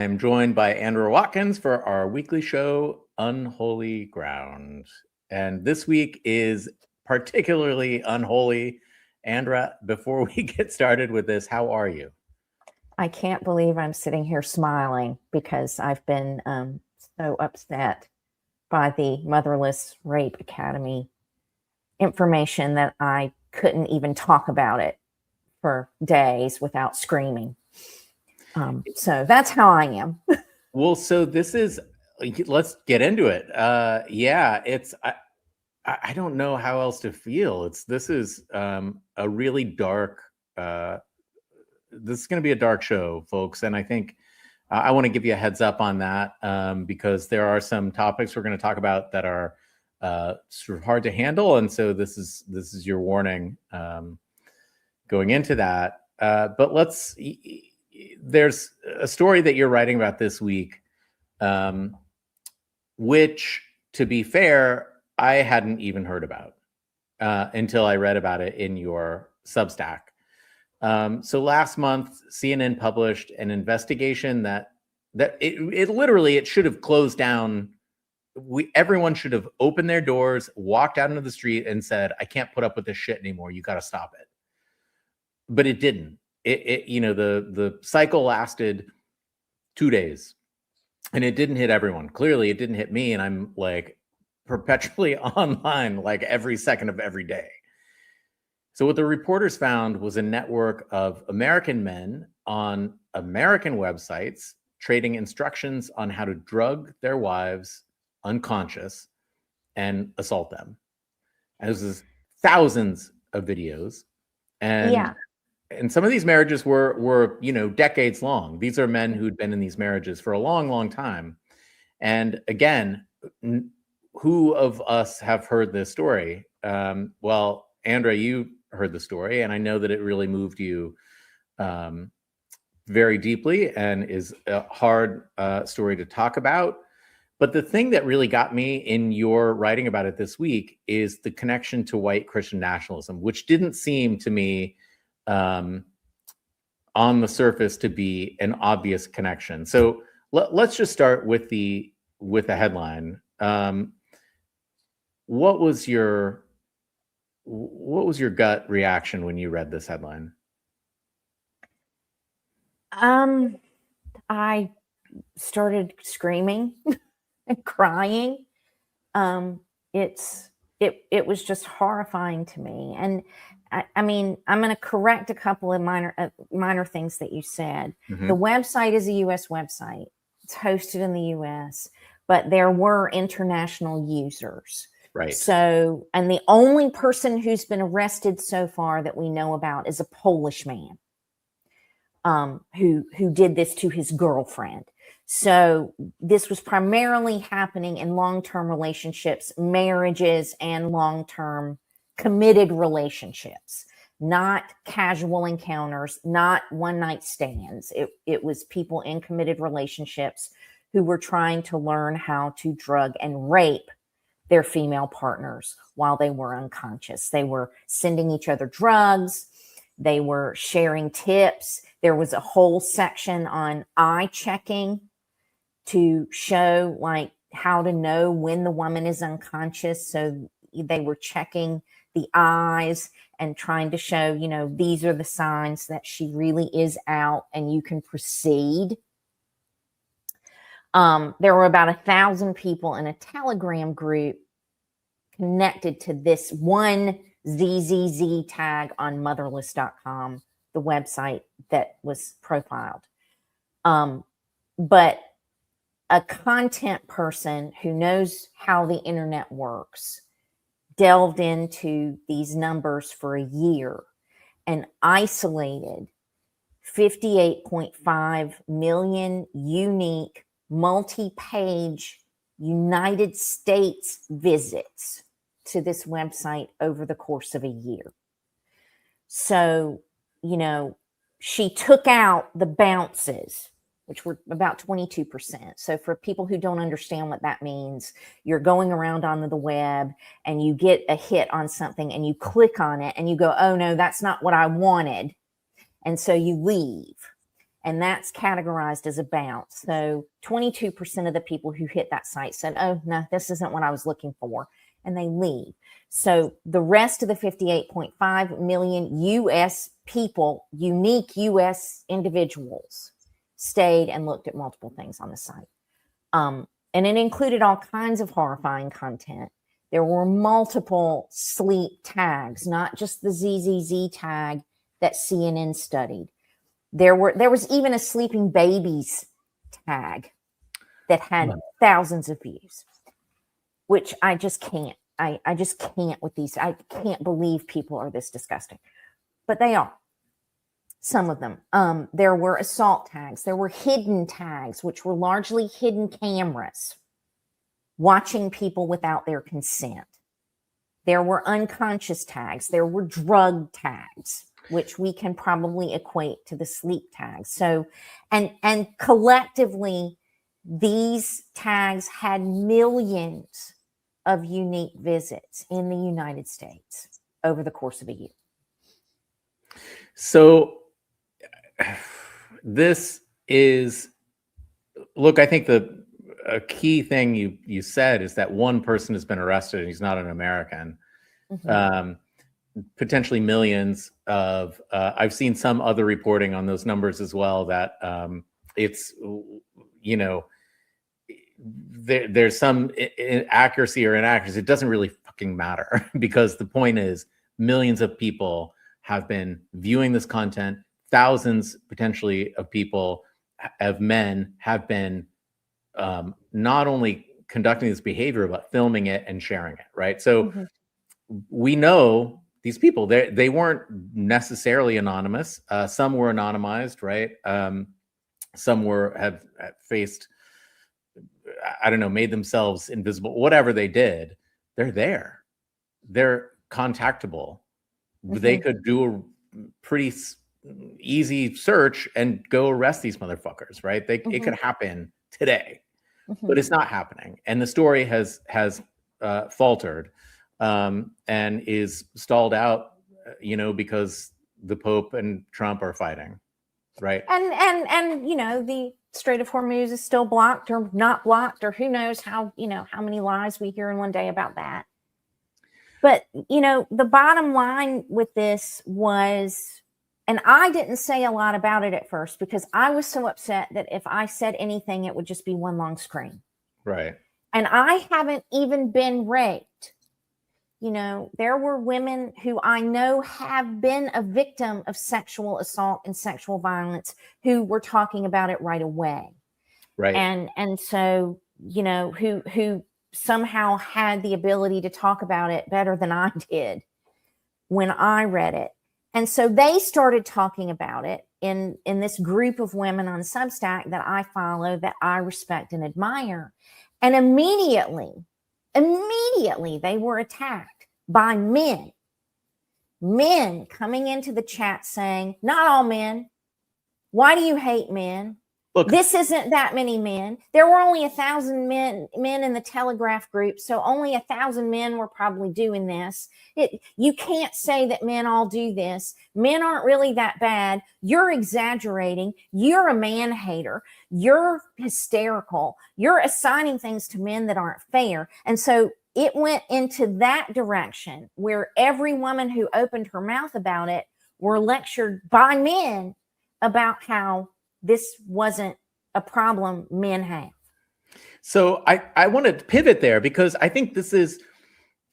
I'm joined by Andra Watkins for our weekly show, Unholy Ground. And this week is particularly unholy. Andra, before we get started with this, how are you? I can't believe I'm sitting here smiling because I've been so upset by the Motherless Rape Academy information that I couldn't even talk about it for days without screaming. So that's how I am. Well, so this is, let's get into it. I don't know how else to feel. This is a really dark, this is going to be a dark show, folks. And I think I want to give you a heads up on that because there are some topics we're going to talk about that are sort of hard to handle. And so this is your warning going into that. But there's a story that you're writing about this week, which, to be fair, I hadn't even heard about until I read about it in your Substack. So last month, CNN published an investigation that it literally should have closed down. Everyone should have opened their doors, walked out into the street, and said, "I can't put up with this shit anymore. You got to stop it." But it didn't. The cycle lasted 2 days, and it didn't hit everyone. Clearly, it didn't hit me, and I'm like perpetually online, like every second of every day. So what the reporters found was a network of American men on American websites trading instructions on how to drug their wives unconscious and assault them. And this is thousands of videos. And some of these marriages were decades long. These are men who'd been in these marriages for a long, long time. And again, who of us have heard this story? Well, Andra, you heard the story, and I know that it really moved you very deeply and is a hard story to talk about. But the thing that really got me in your writing about it this week is the connection to white Christian nationalism, which didn't seem to me on the surface to be an obvious connection. So let's just start with the headline. What was your gut reaction when you read this headline? I started screaming and crying. It was just horrifying to me. And I mean, I'm going to correct a couple of minor things that you said. Mm-hmm. The website is a U.S. website. It's hosted in the U.S., but there were international users. Right. So, and the only person who's been arrested so far that we know about is a Polish man who did this to his girlfriend. So this was primarily happening in long-term relationships, marriages, and long-term committed relationships, not casual encounters, not one-night stands. It was people in committed relationships who were trying to learn how to drug and rape their female partners while they were unconscious. They were sending each other drugs. They were sharing tips. There was a whole section on eye checking to show like how to know when the woman is unconscious. So they were checking the eyes and trying to show, these are the signs that she really is out and you can proceed. There were about 1,000 people in a Telegram group connected to this one ZZZ tag on motherless.com, the website that was profiled. But a content person who knows how the internet works delved into these numbers for a year and isolated 58.5 million unique multi-page United States visits to this website over the course of a year. So, she took out the bounces, which were about 22%. So for people who don't understand what that means, you're going around on the web and you get a hit on something and you click on it and you go, oh no, that's not what I wanted. And so you leave. and that's categorized as a bounce. So 22% of the people who hit that site said, oh, no, this isn't what I was looking for, and they leave. So the rest of the 58.5 million US people, unique US individuals, stayed and looked at multiple things on the site. And it included all kinds of horrifying content. There were multiple sleep tags, not just the ZZZ tag that CNN studied. There was even a sleeping babies tag that had thousands of views, which I just can't. I just can't with these. I can't believe people are this disgusting, but they are. Some of them. There were assault tags. There were hidden tags, which were largely hidden cameras watching people without their consent. There were unconscious tags. There were drug tags, which we can probably equate to the sleep tags. So, and collectively, these tags had millions of unique visits in the United States over the course of a year. So this is, look, I think a key thing you said is that one person has been arrested and he's not an American. Mm-hmm. Potentially millions of, I've seen some other reporting on those numbers as well, that it's, you know, there's some accuracy or inaccuracy. It doesn't really fucking matter, because the point is millions of people have been viewing this content. Thousands potentially of people, of men, have been not only conducting this behavior, but filming it and sharing it, right? So mm-hmm. we know these people, they weren't necessarily anonymous. Some were anonymized, right? Some have faced, I don't know, made themselves invisible, whatever they did. They're there. They're contactable. Mm-hmm. They could do a pretty easy search and go arrest these motherfuckers, right? Mm-hmm. It could happen today, mm-hmm. but it's not happening. And the story has faltered and is stalled out, you know, because the Pope and Trump are fighting, right? And you know, the Strait of Hormuz is still blocked or not blocked, or who knows how, you know, how many lies we hear in one day about that. But, you know, the bottom line with this was, and I didn't say a lot about it at first because I was so upset that if I said anything, it would just be one long scream. Right. And I haven't even been raped. You know, there were women who I know have been a victim of sexual assault and sexual violence who were talking about it right away. Right. And so, you know, who somehow had the ability to talk about it better than I did when I read it. And so they started talking about it in this group of women on Substack that I follow, that I respect and admire. And immediately they were attacked by men coming into the chat saying, not all men. Why do you hate men? Look, this isn't that many men. There were only 1,000 men in the Telegraph group, so only 1,000 men were probably doing this. You can't say that men all do this. Men aren't really that bad. You're exaggerating. You're a man hater. You're hysterical. You're assigning things to men that aren't fair. And so it went into that direction where every woman who opened her mouth about it were lectured by men about how this wasn't a problem men have. So I want to pivot there because I think this is,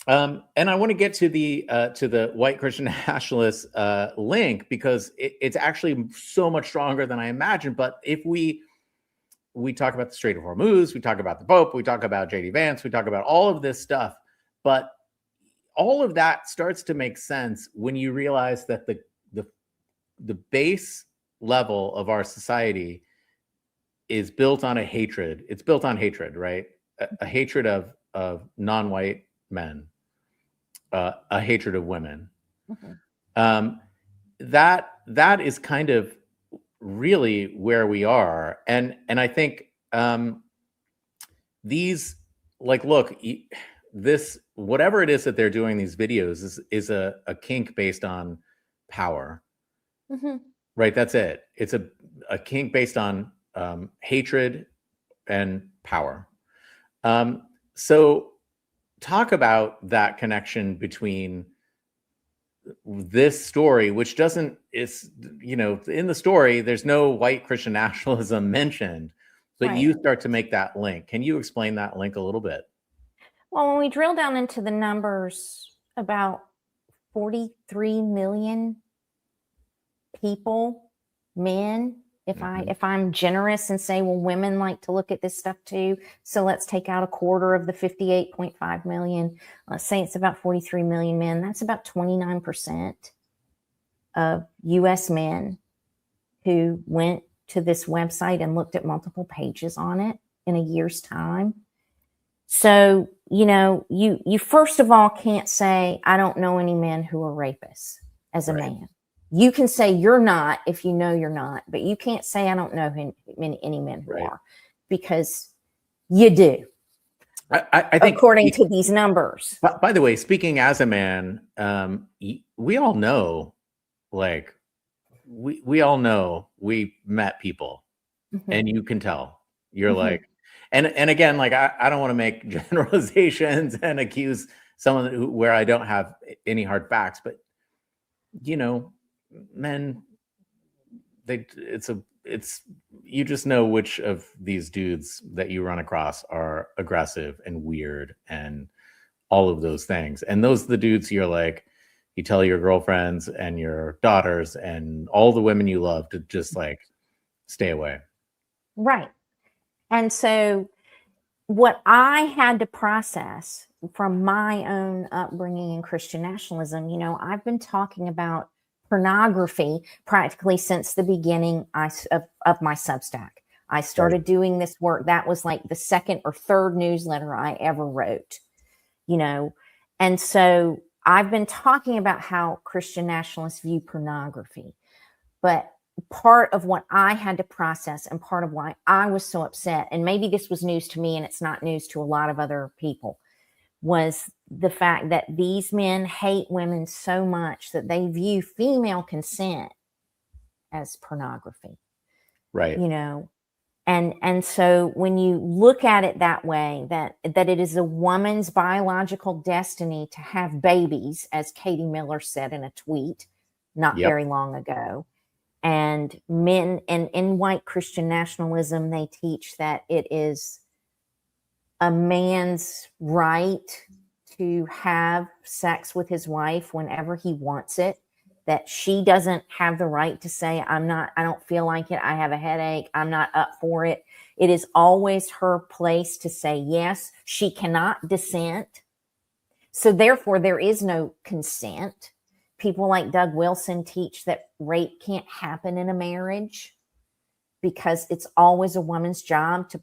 and I want to get to the White Christian Nationalist link, because it's actually so much stronger than I imagined. But if we talk about the Strait of Hormuz, we talk about the Pope, we talk about J.D. Vance, we talk about all of this stuff, but all of that starts to make sense when you realize that the base level of our society is built on a hatred. It's built on hatred, right? A hatred of non-white men, a hatred of women. Mm-hmm. That is kind of really where we are, and I think these, like, look, this, whatever it is that they're doing, these videos is a kink based on power. Mm-hmm. Right. That's it. It's a kink based on hatred and power. So talk about that connection between this story, which doesn't, it's, in the story, there's no white Christian nationalism mentioned, but Right. you start to make that link. Can you explain that link a little bit? Well, when we drill down into the numbers, about 43 million people, men, if I'm generous and say, well, women like to look at this stuff too, so let's take out a quarter of the 58.5 million. Let's say it's about 43 million men. That's about 29% of US men who went to this website and looked at multiple pages on it in a year's time. So, you first of all can't say, I don't know any men who are rapists as a man. You can say you're not if you know you're not, but you can't say I don't know any men who are, because you do. I think, according to these numbers. By the way, speaking as a man, we all know, like, we all know we met people, and you can tell. You're like, and again, like, I don't want to make generalizations and accuse someone where I don't have any hard facts, but men, it's you just know which of these dudes that you run across are aggressive and weird and all of those things. And those are the dudes you're like, you tell your girlfriends and your daughters and all the women you love to just like stay away. Right. And so what I had to process from my own upbringing in Christian nationalism, I've been talking about pornography practically since the beginning of my Substack. I started doing this work. That was like the second or third newsletter I ever wrote, and so I've been talking about how Christian nationalists view pornography. But part of what I had to process, and part of why I was so upset, and maybe this was news to me and it's not news to a lot of other people, was the fact that these men hate women so much that they view female consent as pornography. Right. And so when you look at it that way, that it is a woman's biological destiny to have babies, as Katie Miller said in a tweet not very long ago, and men, and in white Christian nationalism, they teach that it is a man's right to have sex with his wife whenever he wants it, that she doesn't have the right to say, I don't feel like it, I have a headache, I'm not up for it. It is always her place to say yes. She cannot dissent. So therefore, there is no consent. People like Doug Wilson teach that rape can't happen in a marriage because it's always a woman's job to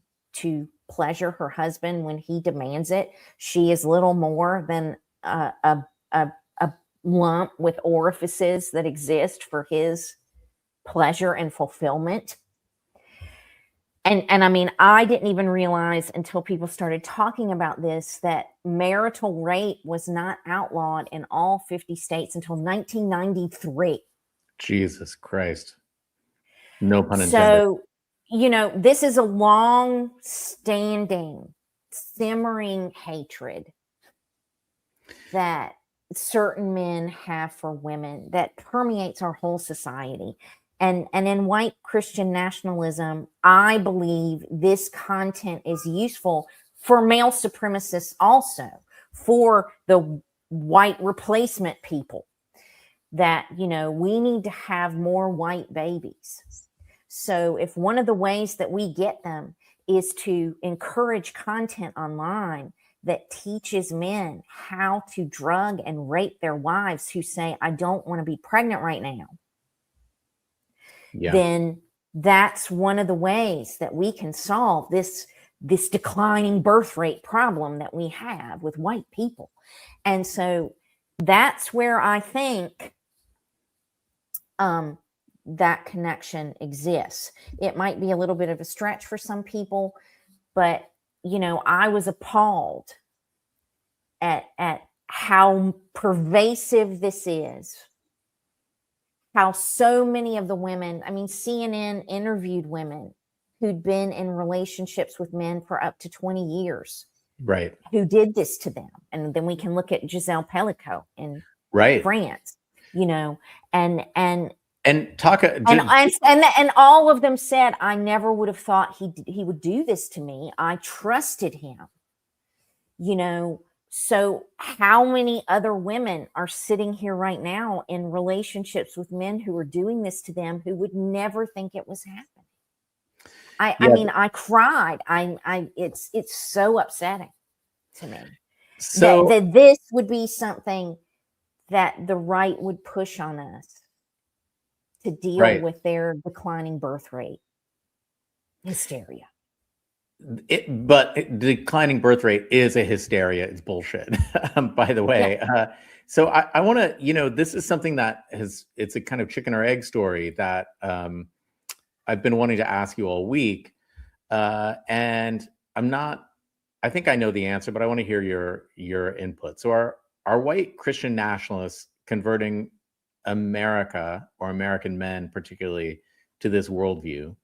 pleasure her husband when he demands it. She is little more than a lump with orifices that exist for his pleasure and fulfillment. And I mean, I didn't even realize until people started talking about this that marital rape was not outlawed in all 50 states until 1993. Jesus Christ. No pun intended. So, this is a long-standing, simmering hatred that certain men have for women that permeates our whole society. And in white Christian nationalism, I believe this content is useful for male supremacists also, for the white replacement people, that, we need to have more white babies. So if one of the ways that we get them is to encourage content online that teaches men how to drug and rape their wives who say, I don't want to be pregnant right now, then that's one of the ways that we can solve this declining birth rate problem that we have with white people. And so that's where I think that connection exists. It might be a little bit of a stretch for some people, but I was appalled at how pervasive this is how so many of the women, I mean, CNN interviewed women who'd been in relationships with men for up to 20 years. Right. Who did this to them. And then we can look at Giselle Pellicot in France, you know, and talk and all of them said, I never would have thought he would do this to me. I trusted him, you know. So how many other women are sitting here right now in relationships with men who are doing this to them, who would never think it was happening? I mean, I cried. It's so upsetting to me that this would be something that the right would push on us to deal with their declining birth rate hysteria. But declining birth rate is a hysteria. It's bullshit, by the way. Yeah. So I want to, you know, this is something that it's a kind of chicken or egg story that I've been wanting to ask you all week. And I think I know the answer, but I want to hear your input. So are white Christian nationalists converting America, or American men particularly, to this worldview?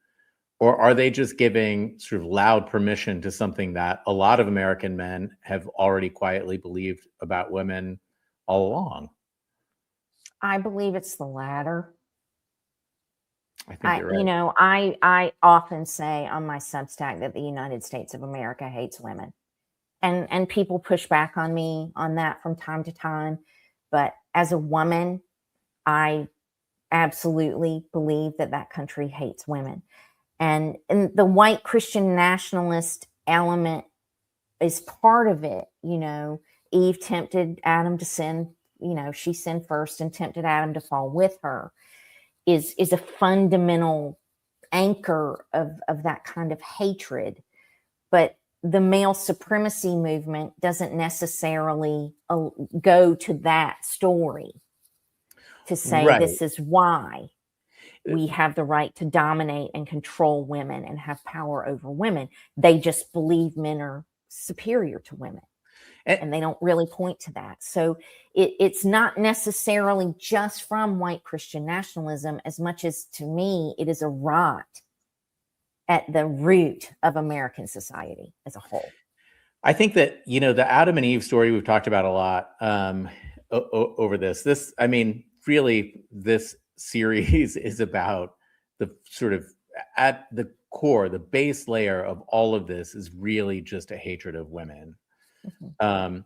Or are they just giving sort of loud permission to something that a lot of American men have already quietly believed about women all along? I believe it's the latter. I think you're right. You know, I often say on my Substack that the United States of America hates women. And people push back on me on that from time to time. But as a woman, I absolutely believe that country hates women. And the white Christian nationalist element is part of it. You know, Eve tempted Adam to sin. You know, she sinned first and tempted Adam to fall with her. Is a fundamental anchor of that kind of hatred. But the male supremacy movement doesn't necessarily go to that story to say this is why we have the right to dominate and control women and have power over women. They just believe men are superior to women. And they don't really point to that. So it's not necessarily just from white Christian nationalism as much as, to me, it is a rot at the root of American society as a whole. I think that, you know, the Adam and Eve story we've talked about a lot over this. I mean, really, this series is about the sort of, at the core, the base layer of all of this is really just a hatred of women. Mm-hmm.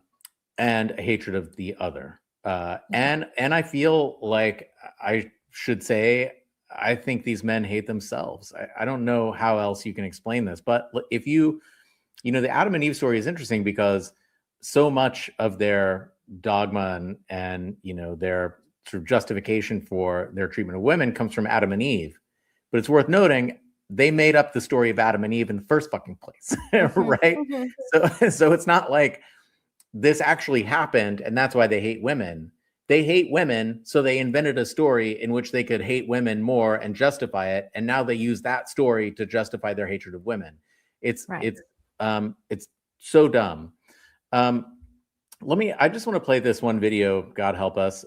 And a hatred of the other. And I feel like I should say, I think these men hate themselves. I don't know how else you can explain this, but if you know, the Adam and Eve story is interesting because so much of their dogma and you know, their sort of justification for their treatment of women comes from Adam and Eve. But it's worth noting, they made up the story of Adam and Eve in the first fucking place, right? So it's not like this actually happened and that's why they hate women. They hate women, so they invented a story in which they could hate women more and justify it, and now they use that story to justify their hatred of women. It's so dumb. I just want to play this one video, God help us,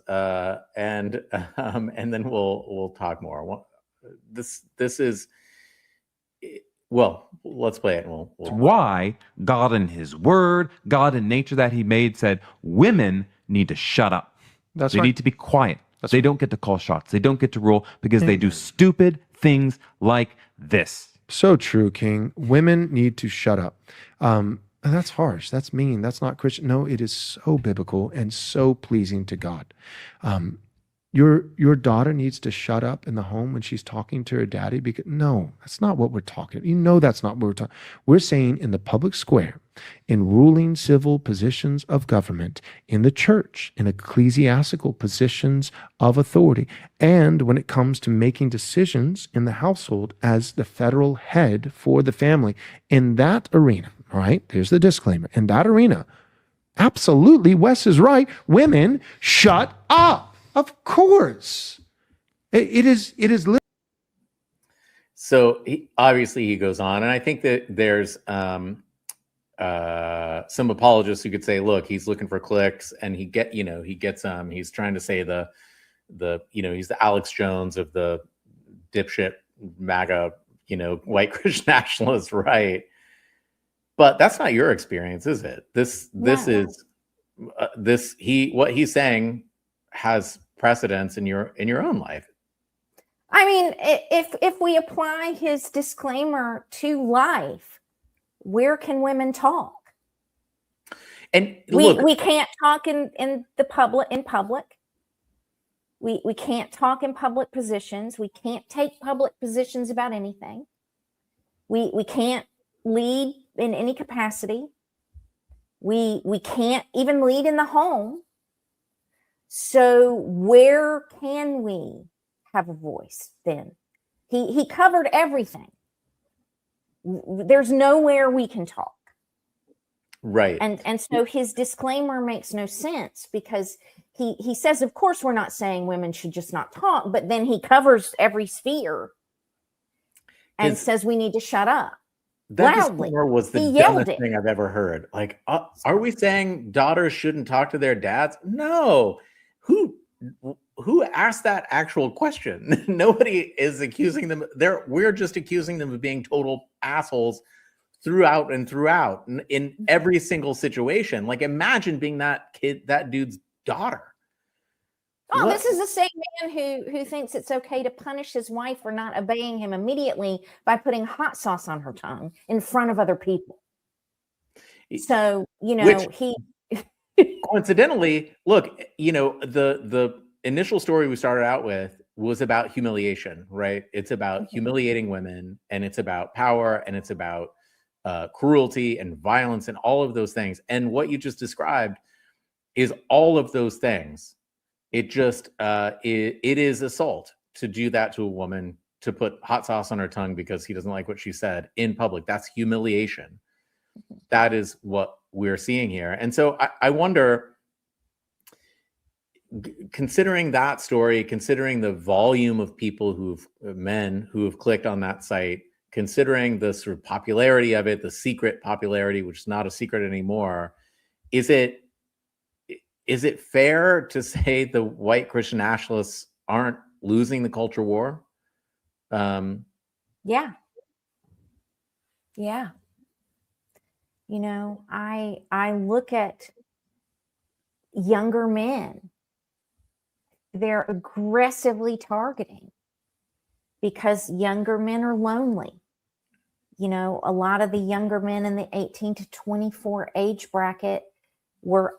and then we'll talk more. This is, well, let's play it. And we'll why God in his word, God in nature that he made said women need to shut up. They need to be quiet. They don't get to call shots. They don't get to rule because they do stupid things like this. So true, King. Women need to shut up. And that's harsh. That's mean. That's not Christian. No, it is so biblical and so pleasing to God. Your daughter needs to shut up in the home when she's talking to her daddy, because no, that's not what we're talking. You know, that's not what we're talking. We're saying in the public square, in ruling civil positions of government, in the church, in ecclesiastical positions of authority, and when it comes to making decisions in the household as the federal head for the family, in that arena, all right, there's the disclaimer, in that arena, absolutely, Wes is right, women, shut up. Of course, it is. So obviously he goes on, and I think that there's some apologists who could say, "Look, he's looking for clicks, and he gets he's trying to say the he's the Alex Jones of the dipshit MAGA, white Christian nationalist right. But that's not your experience, is it? What he's saying has precedence in your own life. I mean, if we apply his disclaimer to life, where can women talk? And we can't talk in public. We can't talk in public positions. We can't take public positions about anything. We can't lead in any capacity. We can't even lead in the home. So where can we have a voice then? He covered everything. There's nowhere we can talk. Right. And so his disclaimer makes no sense, because he says, of course, we're not saying women should just not talk, but then he covers every sphere and says we need to shut up. That loudly. disclaimer was the dumbest thing I've ever heard. Like, are we saying daughters shouldn't talk to their dads? No. Who asked that actual question? Nobody is accusing them. We're just accusing them of being total assholes throughout and throughout in every single situation. Like, imagine being that dude's daughter. Oh, this is the same man who thinks it's okay to punish his wife for not obeying him immediately by putting hot sauce on her tongue in front of other people. So, coincidentally, look, the initial story we started out with was about humiliation, right? It's about humiliating women, and it's about power, and it's about cruelty and violence and all of those things. And what you just described is all of those things. It just it is assault to do that to a woman, to put hot sauce on her tongue because he doesn't like what she said in public. That's humiliation. That is what we're seeing here. And so I wonder, considering that story, considering the volume of men who have clicked on that site, considering the sort of popularity of it, the secret popularity, which is not a secret anymore, is it fair to say the white Christian nationalists aren't losing the culture war? Yeah. I look at younger men. They're aggressively targeting because younger men are lonely. A lot of the younger men in the 18 to 24 age bracket were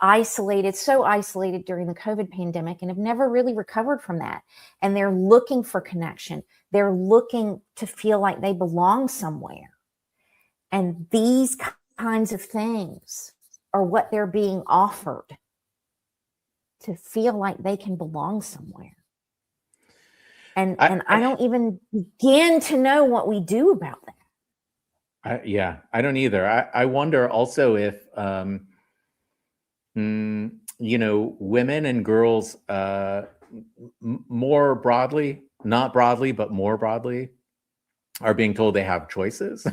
so isolated during the COVID pandemic and have never really recovered from that. And they're looking for connection. They're looking to feel like they belong somewhere. And these kinds of things are what they're being offered to feel like they can belong somewhere. And I don't even begin to know what we do about that. I don't either. I wonder also if, women and girls more broadly, not broadly, but more broadly, are being told they have choices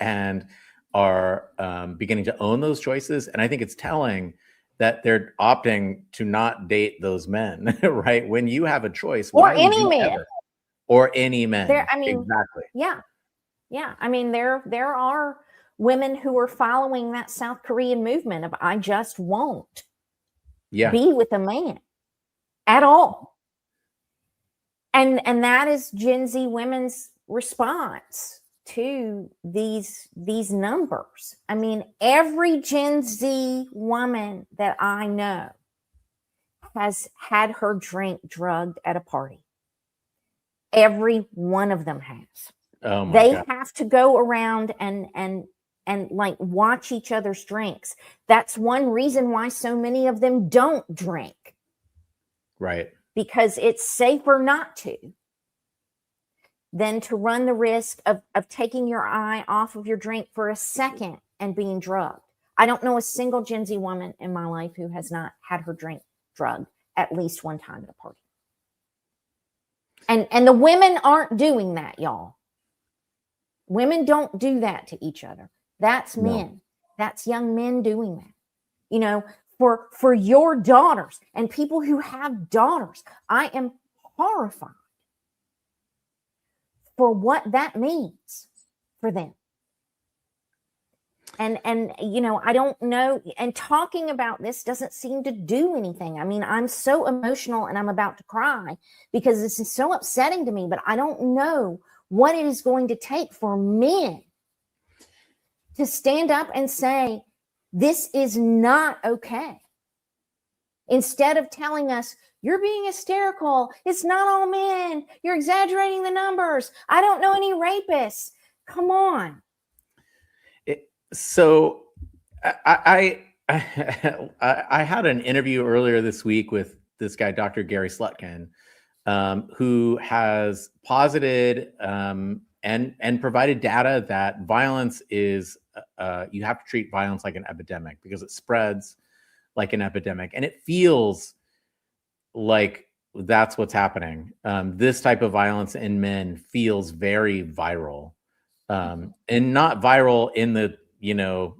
and are beginning to own those choices. And I think it's telling that they're opting to not date those men, right? When you have a choice. Or any man. Or any men. Exactly. Yeah. I mean, there are women who are following that South Korean movement of I just won't be with a man at all. And that is Gen Z women's response to these numbers. I mean, every Gen Z woman that I know has had her drink drugged at a party. Every one of them has. Oh my they God. have to go around and like watch each other's drinks. That's one reason why so many of them don't drink. Right. Because it's safer not to than to run the risk of taking your eye off of your drink for a second and being drugged. I don't know a single Gen Z woman in my life who has not had her drink drugged at least one time at a party. And the women aren't doing that, y'all. Women don't do that to each other. That's men. No. That's young men doing that. for your daughters and people who have daughters. I am horrified for what that means for them. And you know, I don't know, and talking about this doesn't seem to do anything. I mean, I'm so emotional and I'm about to cry because this is so upsetting to me, but I don't know what it is going to take for men to stand up and say, this is not okay. Instead of telling us, you're being hysterical, it's not all men, you're exaggerating the numbers, I don't know any rapists. Come on. So I had an interview earlier this week with this guy, Dr. Gary Slutkin, who has posited and provided data that violence is, you have to treat violence like an epidemic because it spreads like an epidemic. And it feels like that's what's happening. This type of violence in men feels very viral, and not viral in the, you know,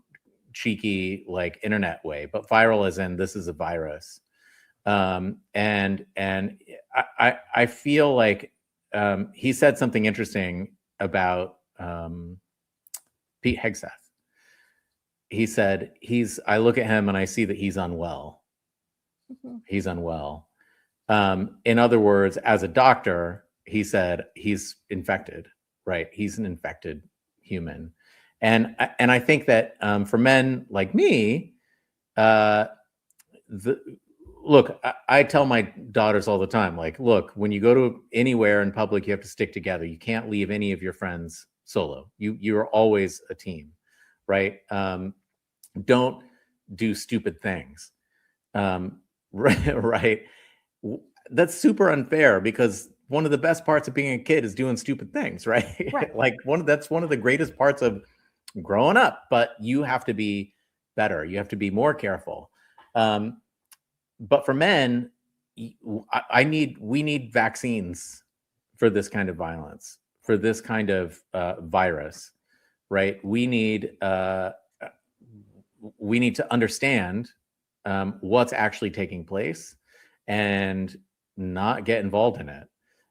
cheeky like internet way, but viral as in this is a virus. And I feel like he said something interesting about Pete Hegseth. He said I look at him and I see that he's unwell. Mm-hmm. He's unwell. In other words, as a doctor, he said he's infected, right? He's an infected human. And I think that for men like me, look, I tell my daughters all the time, like, look, when you go to anywhere in public, you have to stick together. You can't leave any of your friends solo. You're always a team, right? Don't do stupid things, right? That's super unfair because one of the best parts of being a kid is doing stupid things, right? Right. Like that's one of the greatest parts of growing up, but you have to be better. You have to be more careful. But for men, we need vaccines for this kind of violence, for this kind of virus, right? We need to understand what's actually taking place and not get involved in it.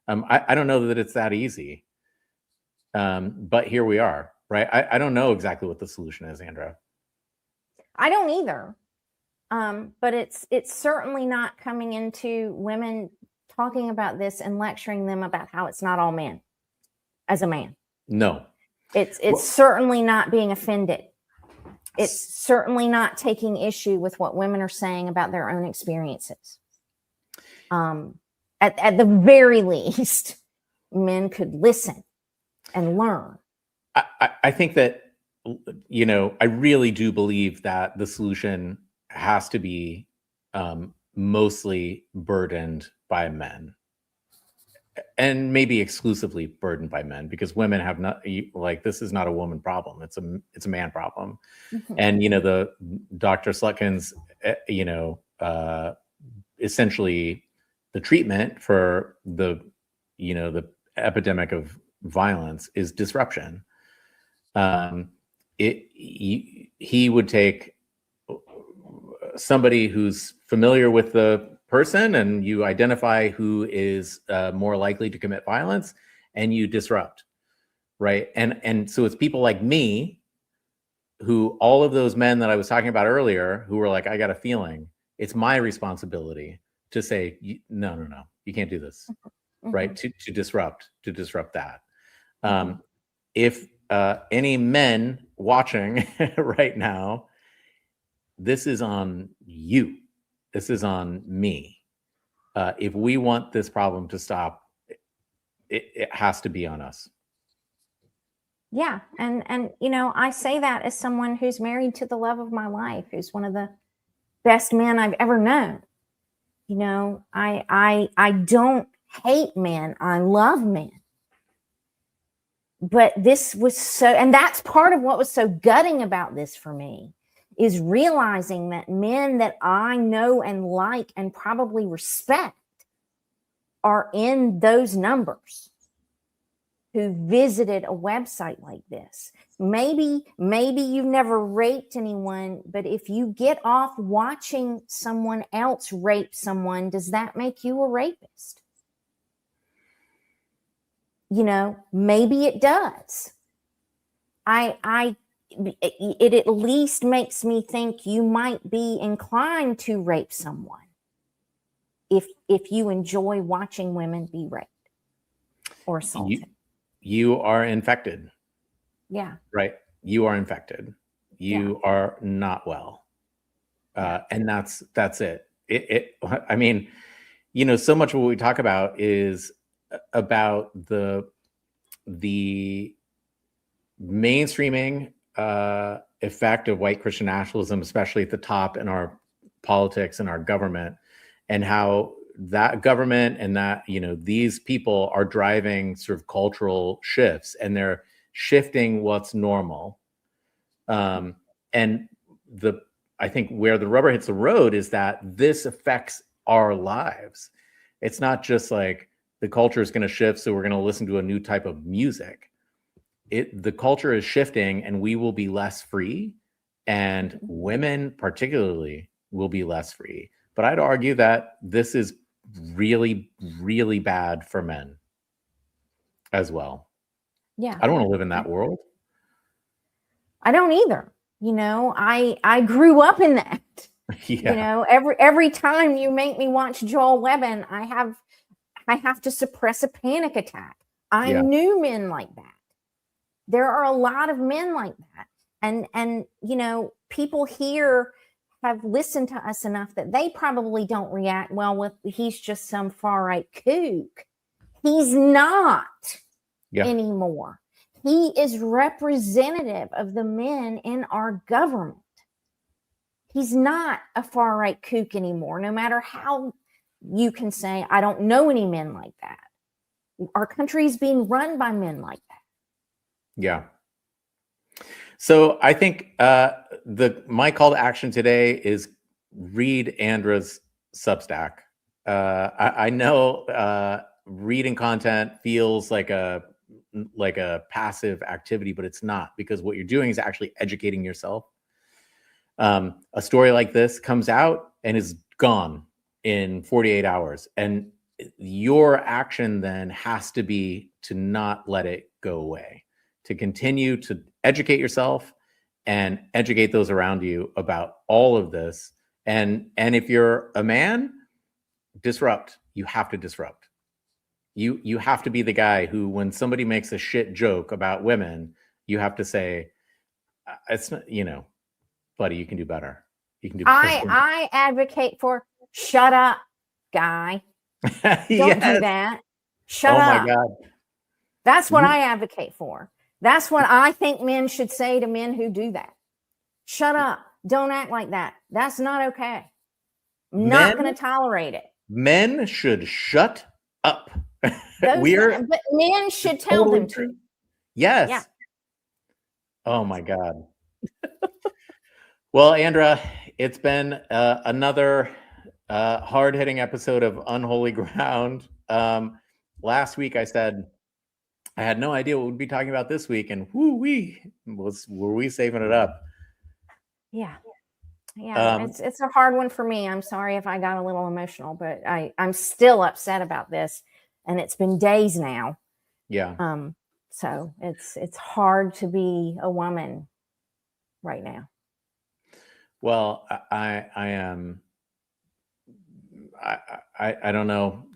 I don't know that it's that easy, but here we are, right? I don't know exactly what the solution is, Andra. I don't either. But it's certainly not coming into women talking about this and lecturing them about how it's not all men as a man. No. It's certainly not being offended. It's certainly not taking issue with what women are saying about their own experiences. At the very least, men could listen and learn. I think that, you know, I really do believe that the solution has to be mostly burdened by men, and maybe exclusively burdened by men, because women have not, like, this is not a woman problem. It's a man problem. Mm-hmm. And, you know, the Dr. Slutkin's, you know, essentially the treatment for the, you know, the epidemic of violence is disruption. He would take somebody who's familiar with the person and you identify who is more likely to commit violence and you disrupt, right? And so it's people like me who, all of those men that I was talking about earlier, who were like, I got a feeling, it's my responsibility to say, no, you can't do this, mm-hmm. right? To disrupt that. If any men watching right now, this is on you. This is on me. If we want this problem to stop, it has to be on us. Yeah. And, you know, I say that as someone who's married to the love of my life, who's one of the best men I've ever known. You know, I don't hate men. I love men. But this was so, and that's part of what was so gutting about this for me, is realizing that men that I know and like and probably respect are in those numbers who visited a website like this. Maybe you've never raped anyone, but if you get off watching someone else rape someone, does that make you a rapist? You know, maybe it does. It at least makes me think you might be inclined to rape someone if you enjoy watching women be raped or assaulted. You are infected. Yeah. Right. You are infected. You are not well. And that's it. I mean, you know, so much of what we talk about is about the mainstreaming effect of white Christian nationalism, especially at the top in our politics and our government, and how that government and that, you know, these people are driving sort of cultural shifts, and they're shifting what's normal. And I think where the rubber hits the road is that this affects our lives. It's not just like the culture is going to shift, so we're going to listen to a new type of music. The culture is shifting, and we will be less free, and women particularly will be less free. But I'd argue that this is really, really bad for men as well. Yeah. I don't want to live in that world. I don't either. You know, I grew up in that. Yeah. You know, every time you make me watch Joel Webben, I have to suppress a panic attack. I knew men like that. There are a lot of men like that. And you know, people here have listened to us enough that they probably don't react well with he's just some far right kook. He's not anymore. He is representative of the men in our government. He's not a far right kook anymore, no matter how you can say, I don't know any men like that. Our country is being run by men like that. Yeah. So I think my call to action today is read Andra's Substack. I know reading content feels like a passive activity, but it's not, because what you're doing is actually educating yourself. A story like this comes out and is gone in 48 hours. And your action then has to be to not let it go away, to continue to educate yourself and educate those around you about all of this. And if you're a man, disrupt. You have to disrupt. You have to be the guy who, when somebody makes a shit joke about women, you have to say, it's not, you know, buddy, you can do better. You can do better. I advocate for shut up, guy. Don't do that. Shut up. Oh my God. That's what I advocate for. That's what I think men should say to men who do that. Shut up. Don't act like that. That's not okay. I'm not going to tolerate it. Men should shut up. But men should tell them to. Yes. Yeah. Oh my God. Well, Andra, it's been another hard-hitting episode of Unholy Ground. Last week I said I had no idea what we'd be talking about this week, and were we saving it up? Yeah. It's a hard one for me. I'm sorry if I got a little emotional, but I'm still upset about this, and it's been days now. Yeah. So it's hard to be a woman right now. Well, I am. I don't know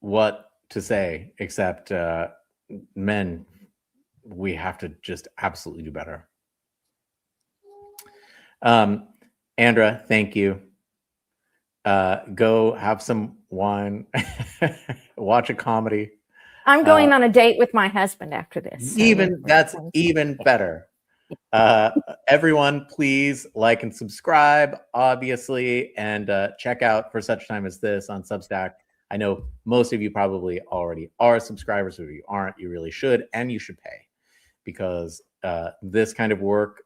what to say except men, we have to just absolutely do better. Andra, thank you. Go have some wine, watch a comedy. I'm going on a date with my husband after this. So that's even better. Everyone, please like and subscribe, obviously, and check out For Such Time as This on Substack. I know most of you probably already are subscribers. If you aren't, you really should, and you should pay, because this kind of work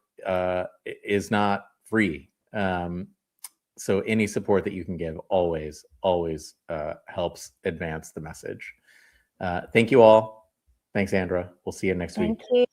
is not free. So any support that you can give always helps advance the message. Thank you all. Thanks, Andra. We'll see you next week. Thank you.